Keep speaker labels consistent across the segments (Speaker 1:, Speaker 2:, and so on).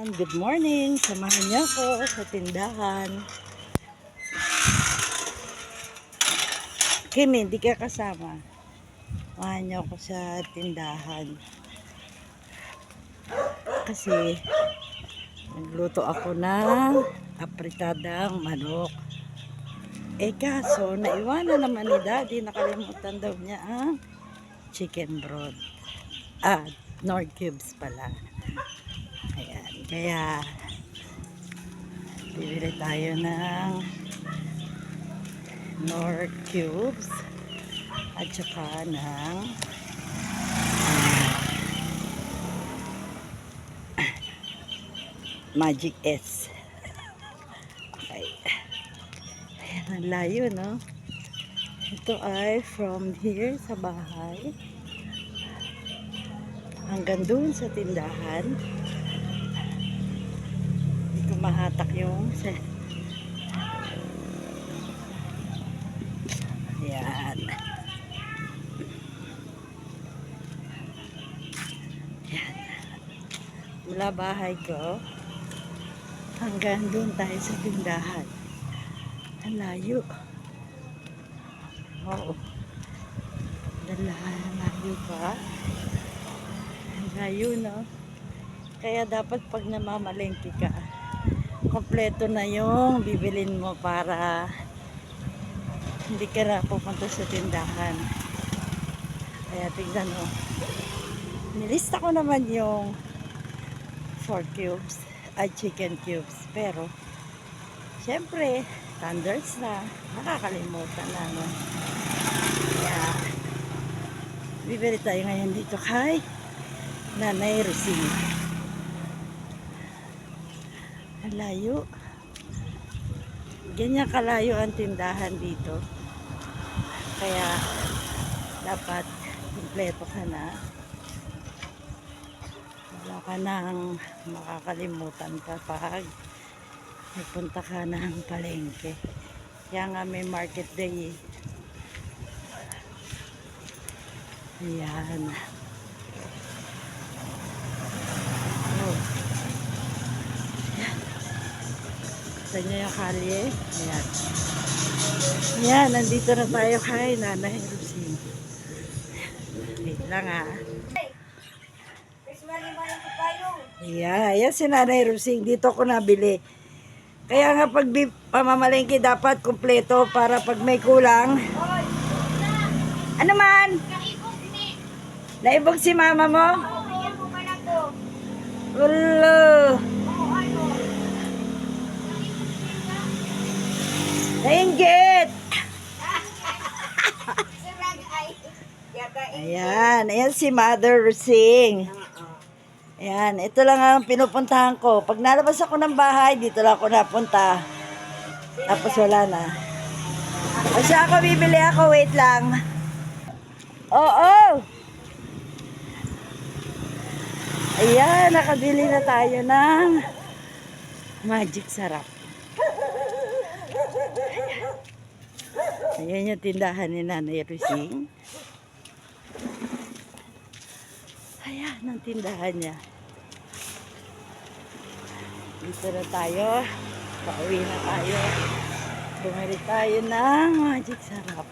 Speaker 1: Good morning. Samahan niyo ako sa tindahan. Kimi, hindi ka kasama. Samahan niyo ako sa tindahan. Kasi nagluto ako ng apritadang manok. Kaso naiwanan naman ni Daddy. Nakalimutan daw niya ang chicken broth. Nor cubes pala. Ayan. Kaya bibili tayo ng Nor cubes at saka ng Magic S. Okay. Ayan, ang layo, no? Ito ay from here sa bahay hanggang dun sa tindahan. Dito mahatak yung ayan. Ayan. Mula bahay ko hanggang dun tayo sa tindahan. Ang layo. Oo. Layo pa. Ang layo, no? Kaya dapat pag namamalengke ka, kompleto na yung bibilin mo para hindi ka na pupunta sa tindahan. Kaya tignan mo. Nilista ko naman yung 4 cubes at chicken cubes. Pero, syempre, thunders na. Nakakalimutan na, no? Kaya, bibili tayo ngayon dito kay Nanay Rosing. Ang layo. Ganyan kalayo ang tindahan dito. Kaya dapat kumpleto ka na. Wala ka nang makakalimutan kapag nagpunta ka ng palengke. Kaya nga may market day. Ayan. Gusto nyo yung kalye? Ayan. Ayan, nandito na tayo kay Nanay Rosing. Wait lang, ha. Ayan, ayan si Nanay Rosing. Dito ko nabili. Kaya nga pag pamamalengke dapat kumpleto para pag may kulang. Ano man? Naibog si mama mo? Ulo. Nainggit! Ayan, ayan si Mother Rosing. Ayan, ito lang ang pinupuntahan ko. Pag nalabas ako ng bahay, dito lang ako napunta. Tapos wala na. Kasi ako bibili ako, wait lang. Oo! Ayan, nakabili na tayo ng Magic Sarap. Ayan yung tindahan ni Nanay Rosing. Ayan ang tindahan niya. Dito na tayo. Pauwi na tayo. Bumili tayo ng Magic Sarap.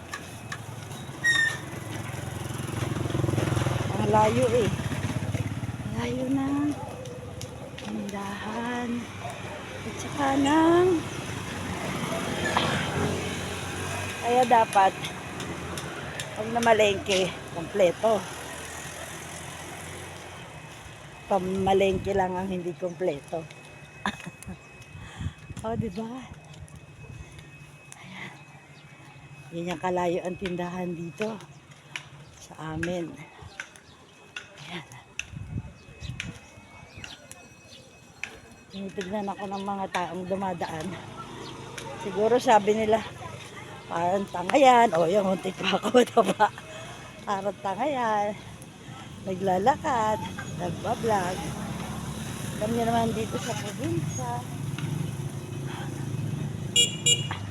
Speaker 1: Ang layo eh. Layo ng tindahan. At saka ng kaya dapat pag namalengke, kompleto. Pamalengke lang ang hindi kompleto. Oh, diba? Ayan. Yan yung kalayo ang tindahan dito sa amin. Ayan. Tinitignan ako ng mga taong dumadaan. Siguro sabi nila, parang tanga yan. O, yung muntik pa ako ba? Parang tanga yan. Naglalakad, nagbablog. Alam niyo naman dito sa probinsya.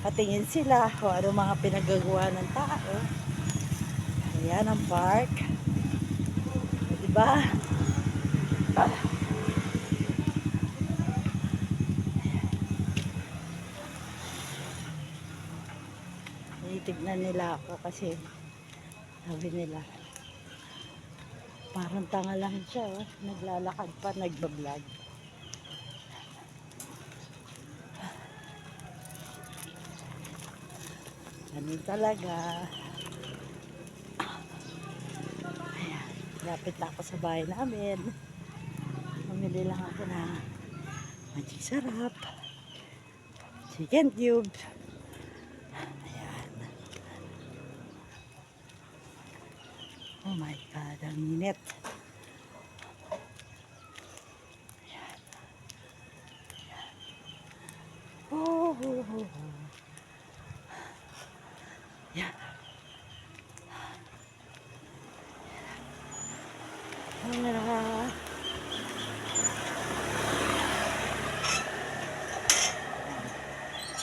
Speaker 1: Patingin sila kung ano mga pinagagawa ng tao. Ayan ang park. Diba? tinitignan nila ako kasi sabi nila, parang tanga lang siya, oh. Naglalakad pa, nagbablog. Ganun talaga. Ayan, lapit na ako sa bahay namin. Pamili lang ako ng magic sarap, chicken cube. Ayan. Oh my God, ang init. Ayan. Oh, oh, oh, oh. Ayan. Ayan.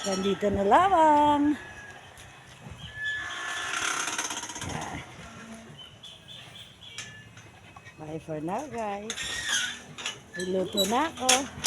Speaker 1: Nandito na lamang. Ayan. Bye for now, guys. Niluto na ako.